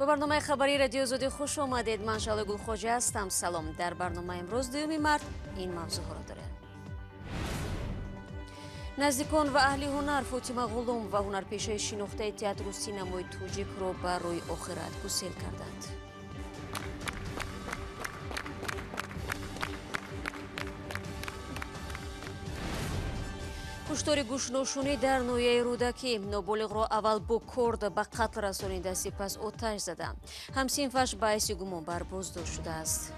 به برنامه خبری رادیو آزادی خوش آمدید. من شعله گلخواجه هستم. سلام. در برنامه امروز 2 مارس این موضوع را داره. نزدیکان و اهل هنر فاطمه غلام و هنرپیشه شناخته تئاتر و سینمای توجیک را بر روی آخرت گسیل کردند. کشتار گوش‌نشانی در نویه رودکی، نابالغ را اول با کورد به قتل رسانیده سپس آتش زده. همسینفش باعث گمان بر بازداشت شده است.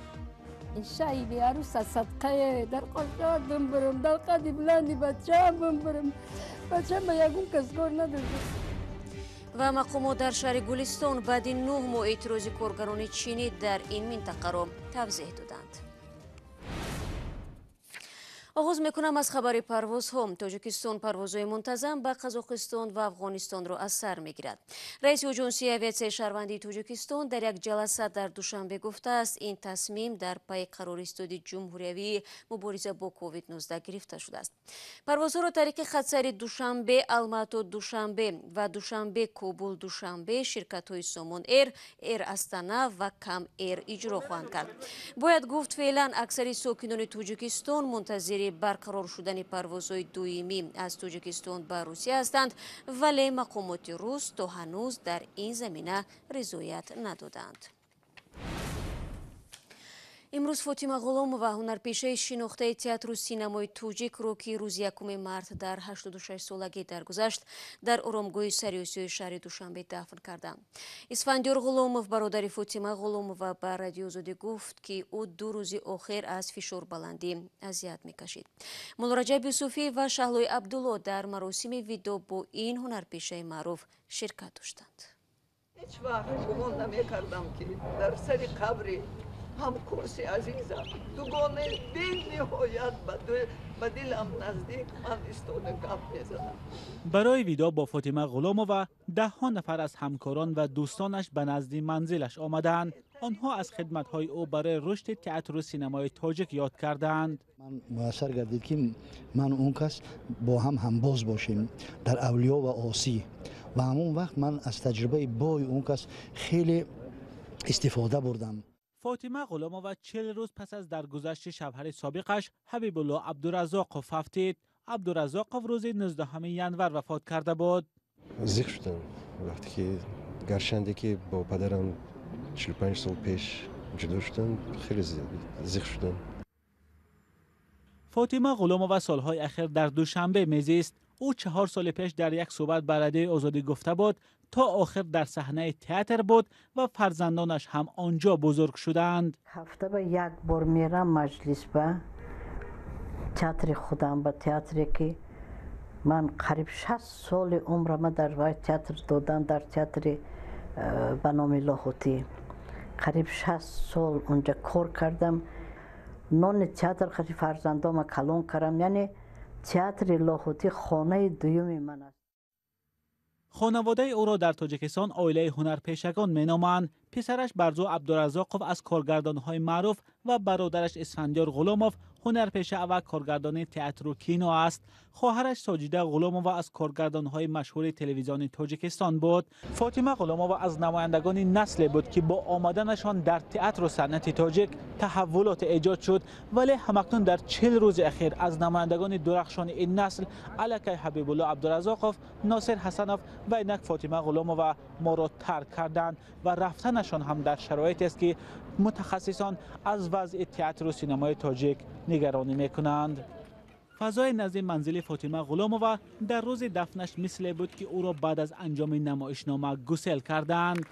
شایدی عروس صدقه در قشاد برم در قدی بلندی بچه برم بچه ما یکون کسگار ندارد. و مقامات در شهر گلستان بعد 9 ماه اعتراض کارگران چینی در این منطقه را توضیح دادند. آغاز میکنم از خبر پروازها. تاجیکستان پروازهای منتظم به قزاقستان و افغانستان را از سر میگیرد. رئیس اجنسی اویاسیای شهروندی تاجیکستان در یک جلسه در دوشنبه گفته است این تصمیم در پی قرار ایستادی جمهوری مبارزه با کووید 19 گرفته شده است. پروازها را طریق خطسری دوشنبه الماتو دوشنبه و دوشنبه کابل دوشنبه شرکت های سامان ایر استانا و کم ایر اجرا خواهند کرد. باید گفت فعلا اکثر ساکنان تاجیکستان منتظر برقرار شدن پروازهای دویمی از تاجیکستان به روسیه هستند، ولی مقامات روس تا هنوز در این زمینه رضایت ندادند. امروز فاطمه غلام و هنرپیشه شناخته تئاتر و سینمای توجیک رو که روز 1 مارس در 86 سالگی درگذشت در آرامگاه سیاسی شهر دوشنبه دفن کردند. اسفندیار غلامов برادر فاطمه غلامова به رادیو آزادی گفت که او 2 روز آخر از فشار بلندی اذیت میکشید. مولا رجب یوسفی و شهلوی عبدالله در مراسم ویدو با این هنرپیشه معروف شرکت داشتند. هیچ وقت گمان نمی‌کردم که در سر قبر همکرسی عزیزم دوگانه بی نهایت به دلم نزدیک من ایستاده گپ می‌زدم. برای ویدا با فاطمه غلامova 10 نفر از همکاران و دوستانش به نزد منزلش آمدند. آنها از خدمت‌های او برای رشد تئاتر و سینمای تاجیک یاد کردند. من موثر گردید که من اون کس با هم باز باشیم در اولیا و آسی و همون وقت من از تجربه بای اون کس خیلی استفاده بردم. فاطمه غلامova 40 روز پس از درگذشت شوهر سابقش حبیب الله عبدالرزاقov افتید. عبدالرزاقov روز 19 ینور وفات کرده بود. ذکر شدم وقتی که گرچند که با پدرم 45 سال پیش جدا شدن خیلی ذکر شدم. فاطمه غلامova سالهای اخیر در دوشنبه میزیست. او 4 سال پیش در یک صحبت به رادیو آزادی گفته بود تا آخر در صحنه تئاتر بود و فرزندانش هم آنجا بزرگ شدند. هفته به 1 بار میرم مجلس به تئاتر خودم، به تئاتری که من قریب 60 سال عمرم در وای تئاتر دادن در تئاتر به نام لاهوتی قریب 60 سال اونجا کار کردم. نان تئاتر خیلی فرزندام کلان کردم، یعنی تئاتر لاهوتی خانه دوم من است. خانواده او را در تاجیکستان عائله هنرپیشگان مینامند. پسرش برزو عبدالرزاقov از کارگردان‌های معروف و برادرش اسفندیار غلامov هنرپیشه و کارگردان تئاتر و کینو است. خواهرش ساجیده غلامova از کارگردان‌های مشهور تلویزیون تاجیکستان بود. فاطمه غلامova از نمایندگان نسلی بود که با آمدنشان در تئاتر و صنعت تاجیک تحولات ایجاد شد، ولی همکنون در 40 روز اخیر از نمایندگان درخشان این نسل علیه حبیب الله عبدالرزاقov، ناصر حسنov و اینک فاطمه غلامova ما را ترک کردند و رفتنشان هم در شرایطی است که متخصصان از وضع تئاتر و سینمای تاجیک نگرانی میکنند. فضای نزد منزل فاطمه غلامova در روز دفنش مثل بود که او را بعد از انجام نمایشنامه گسیل کردند.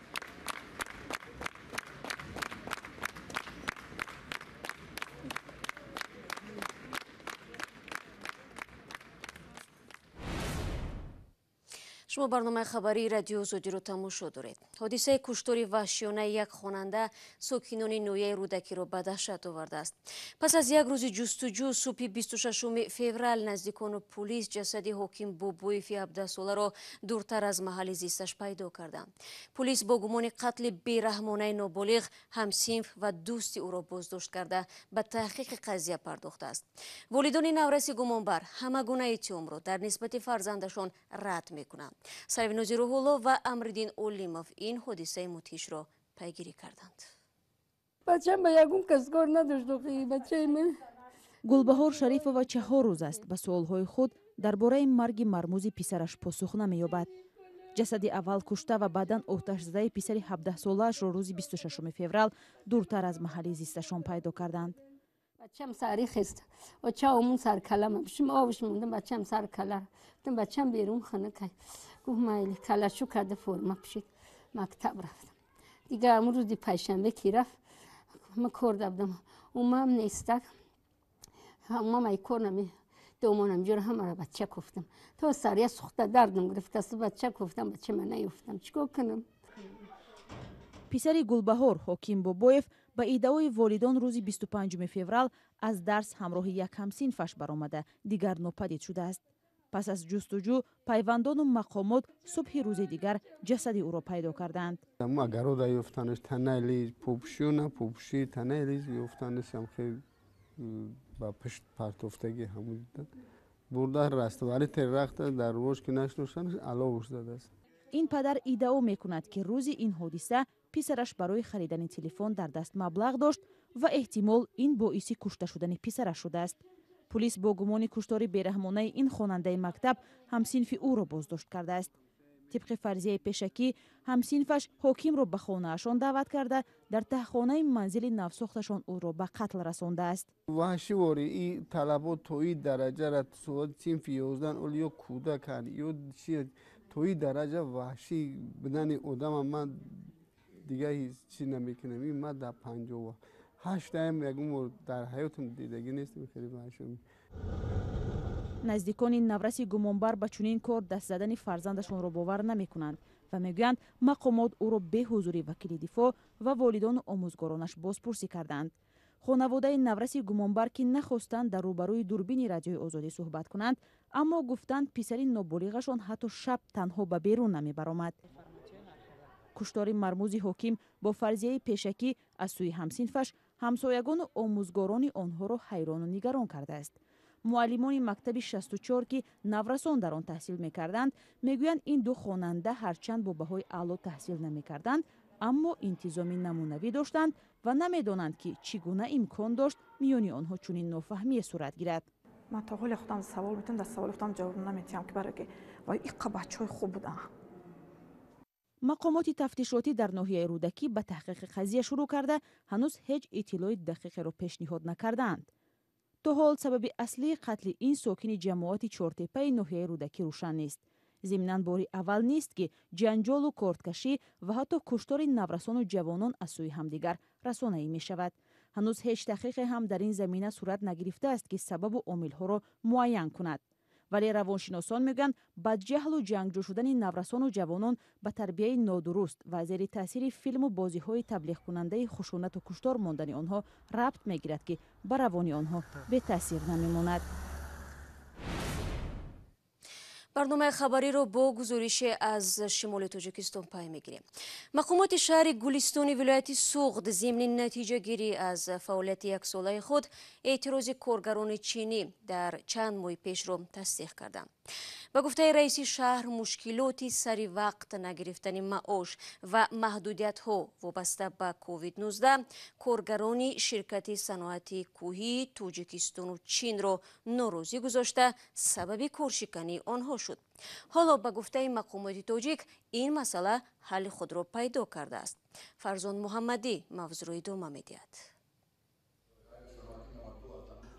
شما برنامه خبری رادیو آزادی رو تماشا دارید. حادثه کشتار وحشیانه یک خواننده ساکنان نویه رودکی را به دهشت آورده است. پس از یک روز جستجو صبح 26 فوریه نزدیکان پلیس جسد حاکم بابویف 17 ساله را دورتر از محل زیستش پیدا کردند. پلیس با گمان قتل بیرحمانه نابالغ همسنف و دوست او را بازداشت کرده به تحقیق قضیه پرداخته است. والدان نورس گمانبر همه گونه اتهام را در نسبت فرزندشان رد می‌کنند. سروینوزی روح‌الله و امردین اولیموف این حادثه مدهش را پیگیری کردند. بچه‌م با یگون کس کار نداشت و بچه من گلبهار شریفова 4 روز است ба суолҳои худ дар бораи марги мармӯзи писараш посух намеёбад. ҷасади аввал кушта ва баъдан оташзадаи писари 17-солаашро рӯзи 26 феврал дуртар аз маҳалли зисташон пайдо карданд. بچه‌م سری خست و چاومون سر کلم شم آبش موندم بچه‌م سر کلر گفتم بچه‌م بیرون خانه که گفت مایلی کلاشو کرده فرما پشید مکتب رفتم دیگه امروز روزی پنجشنبه کی رفت من کار دادم اومم نیستک همم ای کار نمی دومانم جور همه را بچه گفتم تو سریع سوخته دردم گرفت است بچه گفتم بچه من نیفتم چیکار کنم. писари Гулбаҳор Ҳоким Бобоев ба идаои волидон рӯзи 25 феврал аз дарс ҳамроҳи як ҳамсинфаш баромада дигар нопадид шудааст. пас аз ҷустуҷӯ пайвандону мақомот субҳи рӯзи дигар ҷасади ӯро пайдо карданд. Агорода ёфтанаш танайли пӯпшӯна пӯпшӣ танайли ёфтанашам хеле ба пишт партофтаги ҳамун дидан бурда раст вали террахта дар вош ки нашношанаш аловуш задааст. ин падар иддао мекунад ки рӯзи ин ҳодиса писараш барои харидани телефон дар даст маблағ дошт ва эҳтимол ин боиси кушта шудани писараш шудааст. пулис бо гумони куштори бераҳмонаи ин хонандаи мактаб ҳамсинфи ӯро боздошт кардааст. тибқи фарзияи пешакӣ ҳамсинфаш ҳокимро ба хонаашон даъват карда дар таҳхонаи манзили навсохташон ӯро ба қатл расондааст. ваҳшивори и талабот то и дараҷара синфи 11 ол ё кӯдакан ё то и дараҷа ваҳшӣ бидани одама ман дига чӣ намекунам ин ман дар 58 ягон бор дар ҳаётам дидагӣ нестам хеле ваҳшӣ. наздикони навраси гумонбар ба чунин кор даст задани фарзандашонро бовар намекунанд ва мегӯянд мақомот ӯро бе ҳузури вакили дифоъ ва волидону омӯзгоронаш бозпурсӣ карданд. хонаводаи навраси гумонбар ки нахостанд дар рӯбарӯи дурбини радиои озодӣ суҳбат кунанд, аммо гуфтанд писари ноболиғашон ҳатто шаб танҳо ба берун намебаромад. куштори мармӯзи ҳоким бо фарзияи пешакӣ аз сӯи ҳамсинфаш ҳамсоягону омӯзгорони онҳоро ҳайрону нигарон кардааст. муаллимони мактаби 64 ки наврасон дар он таҳсил мекарданд мегӯянд ин ду хонанда ҳарчанд бо баҳои аъло таҳсил намекарданд, аммо интизоми намунавӣ доштанд ва намедонанд ки чӣ гуна имкон дошт миёни онҳо чунин нофаҳмие сурат гирад. من تا حال خودم سوال میتونم در سوال خودم جواب نمیتونم که برای که وای این بچهای خوب بودن. мақомоти тафтишотӣ дар ноҳияи рӯдакӣ ба таҳқиқи қазия шурӯъ карда ҳанӯз ҳеҷ иттилои дақиқеро пешниҳод накардаанд. то ҳол сабаби аслии қатли ин сокини ҷамоати чортепаи ноҳияи рӯдакӣ рӯшан нест. зиминан бори аввал нест ки ҷанҷолу корткашӣ ва ҳатто куштори наврасону ҷавонон аз сӯи ҳамдигар расонаӣ мешавад. ҳанӯз ҳеҷ таҳқиқе ҳам дар ин замина сурат нагирифтааст ки сабабу омилҳоро муайян кунад. вале равоншиносон мегӯянд бадҷаҳлу ҷангҷӯ шудани наврасону ҷавонон ба тарбияи нодуруст ва зери таъсири филму бозиҳои таблиғкунандаи хушунату куштор мондани онҳо рабт мегирад ки ба равони онҳо бетаъсир намемонад. برنامه خبری رو با گزارش از شمال تاجیکستان پای میگیریم. مقامات شهر گلستان ولایت سوغد ضمن نتیجه گیری از فعالیت یک ساله خود اعتراض کارگران چینی در چند ماه پیش رو تصدیق کردند. با گفته رئیس شهر مشکلاتی سری وقت نگرفتن معاش و محدودیت ها وابسته به کووید 19 کارگران شرکت صنعتی کوهی تاجیکستان و چین را ناراضی گذاشته سبب کارشکنی آنها شد. حالا با گفته مقامات تاجیک این مسئله حل خود را پیدا کرده است. فرزان محمدی موضوع را ادامه می‌دهد.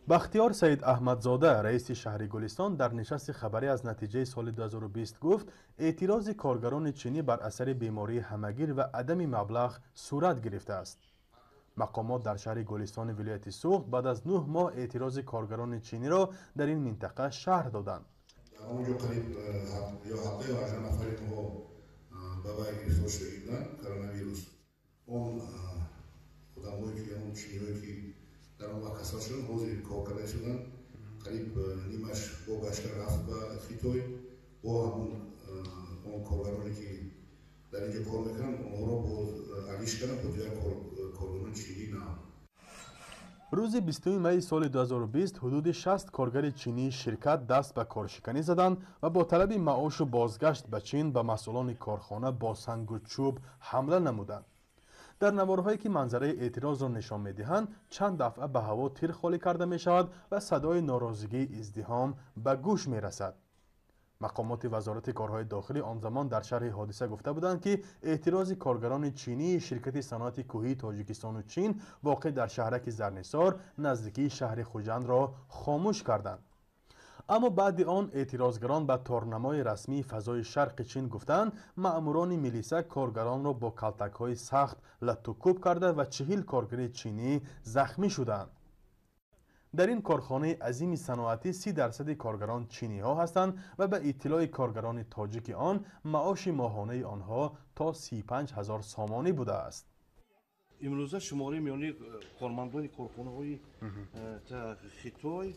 بختیار سید احمدزاده رئیس شهر گلستان در نشست خبری از نتیجه سال 2020 گفت اعتراض کارگران چینی بر اثر بیماری همگیر و عدم مبلغ صورت گرفته است. مقامات در شهر گلستان ولایت سوغد بعد از 9 ماه اعتراض کارگران چینی را در این منطقه شهر دادند. اونجا قریب یا هفته و 8 نفر ما بابای گرفتار شدن کرونا ویروس اون خودمایی که اون چینیایی که در اون وقت کسا شدن حاضر کار کرده شدن قریب نیمش با بشکر رفت به خیتوی با همون اون کارگرانی که در اینجا کار میکنن اونها را با علیش کردن با دیگر کارگران چینی نه. روز 20 می سال 2020 حدود 60 کارگر چینی شرکت دست به کارشکنی زدند و با طلب معاش و بازگشت به چین به مسئولان کارخانه با سنگ و چوب حمله نمودند. در نوارهایی که منظره اعتراض را نشان می‌دهند چند دفعه به هوا تیر خالی کرده می شود و صدای ناراضگی ازدحام به گوش می رسد. مقامات وزارت کارهای داخلی آن زمان در شرح حادثه گفته بودند که اعتراض کارگران چینی شرکت صنعت کوهی تاجیکستان و چین واقع در شهرک زرنسار نزدیکی شهر خوجند را خاموش کردند. اما بعد آن اعتراضگران به تارنمای رسمی فضای شرق چین گفتند مأموران میلیسا کارگران را با کلتک‌های سخت لت و کوب کرده و 40 کارگر چینی زخمی شدند. در این کارخانه عظیم صنعتی 30% کارگران چینی ها هستند و به اطلاع کارگران تاجیک آن معاش ماهانه آنها تا 35,000 سامانی بوده است. امروزه شماره میانی کارمندان کارخانه های خیتای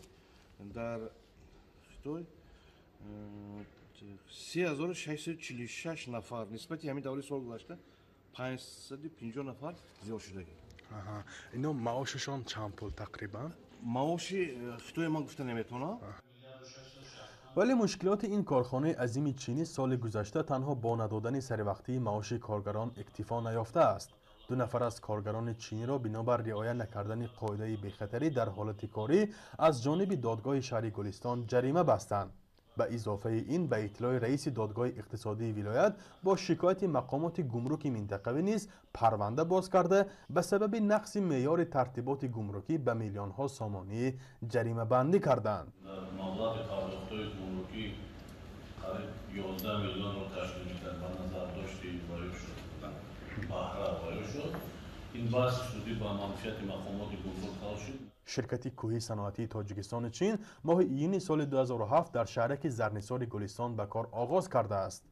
در خیتای 3646 نفر نسبت همین دوره سال گذشته 550 نفر زیاد شده. اینا معاششان چند پول تقریبا؟ معاشی خیتای من گفته نمیتونه. ولی مشکلات این کارخانه عظیم چینی سال گذشته تنها با ندادن سروقتی معاش کارگران اکتفا نیافته است. 2 نفر از کارگران چینی را بنابر رعایت نکردن قاعده بی‌خطری در حالت کاری از جانب دادگاه شهر گلستان جریمه بستند. به اضافه این به اطلاع رئیس دادگاه اقتصادی ولایت با شکایت مقامات گمرک منطقوی نیز پرونده باز کرده به سبب نقض معیار ترتیبات گمرکی به میلیون ها سامانی جریمه بندی کردند. مبلغ پرداخت‌های گمرکی قریب 11 میلیون رو تشکیل می‌کرد. به نظر داشت وارد شد. بهره وارد شد. این بحث شدی با منفیت مقامات گمرک حل شد. شرکت کوهی صنعتی تاجیکستان چین ماه ایون سال 2007 در شهرک زرنسار گلستان به کار آغاز کرده است.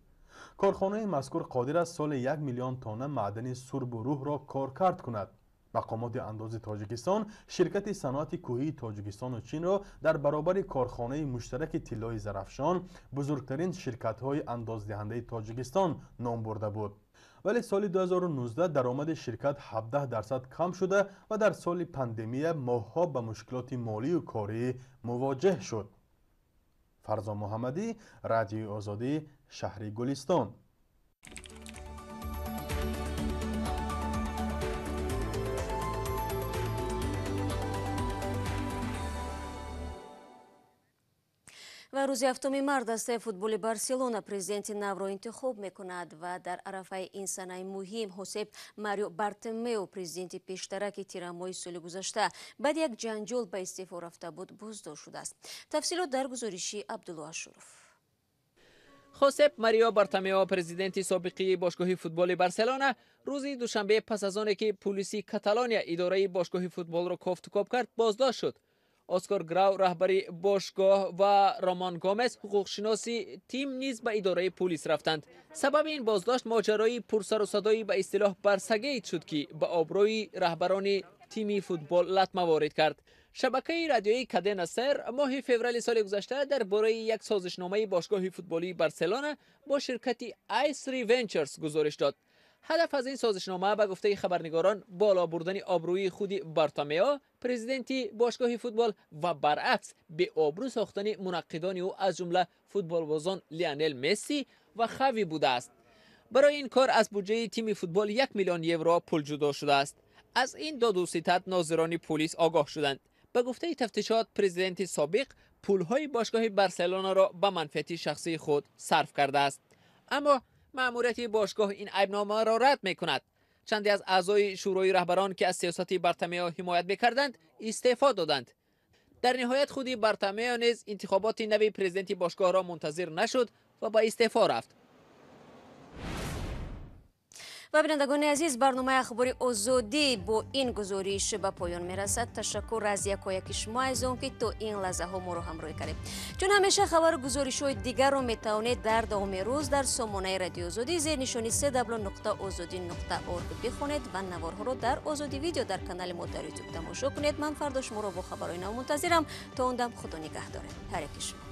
کارخانه مذکور قادر است سال 1 میلیون تانه معدن سرب و روح را کارکرد کند. مقامات انداز تاجیکستان شرکت صنعت کوهی تاجیکستان و چین را در برابر کارخانه مشترک طلای زرافشان بزرگترین شرکت‌های اندازدهنده تاجیکستان نام برده بود. ولی سال 2019 درآمد شرکت 17% کم شده و در سال پاندمی ماه‌ها به مشکلات مالی و کاری مواجه شد. فرزا محمدی، رادیو آزادی، شهر گلستان. و روز 7 مارس دسته فوتبال بارسلونا президенти نو را انتخاب میکند و در عرفه این سنه مهم حساب ماریو بارتومئو президенти پیشترک تیرامای سال گذشته بعد یک جنجال به استعفا رفته بود بازداشت شده است. تفصیلات در گزارشی عبدالله اشرف. خوسپ ماریو بارتومئو президенти سابقی باشگاه فوتبال بارسلونا روز دوشنبه پس از آنکه که پلیس کاتالونیا اداره باشگاه فوتبال را کوفت کوب کرد بازداشت شد. اسکار گراو رهبری باشگاه و رامان گومز حقوقشناسی تیم نیز به اداره پلیس رفتند. سبب این بازداشت ماجرای پرسر و صدایی به اصطلاح برسگیت شد که به آبروی رهبران تیم فوتبال لطمه وارد کرد. شبکه رادیویی کادنا سر ماه فوریه سال گذشته درباره یک سازشنامه باشگاه فوتبالی بارسلونا با شرکت آیس ری ونچرز گزارش داد. هدف از این سازشنامه به گفته خبرنگاران بالا بردن آبروی خود بارتومئو президенти باشگاه فوتبال و برعکس به آبرو ساختن منقدان او از جمله فوتبالبازان لیونل مسی و خاوی بوده است. برای این کار از بودجه تیم فوتبال 1 میلیون یورو پول جدا شده است. از این داد و ستد ناظران پلیس آگاه شدند. به گفته تفتیشات президенти سابق پولهای باشگاه بارسلونا را به منفعت شخصی خود صرف کرده است. اما مأموریت باشگاه این عیبنامه را رد می‌کند. چندی از اعضای شورای رهبران که از سیاست بارتومئو حمایت می‌کردند استعفا دادند. در نهایت خود بارتومئو نیز انتخابات نوی президенти باشگاه را منتظر نشد و با استعفا رفت. و بینندگان عزیز برنامه اخباری آزادی با این گزارش به پایان میرسد. تشکر از یکایک شما از اون که تا این لحظه ها ما رو همراهی کردید. چون همیشه خبر و گزارش های دیگر رو میتونید در دوام روز در سامانه رادیو آزادی زیر نشانی www.azadi.org بخونید و نوارها رو در آزادی ویدیو در کانال ما در یوتیوب تماشا کنید. من فردا شما رو با خبرهای نو منتظرم. تا اون دم خدا نگهدار. هر یک شما.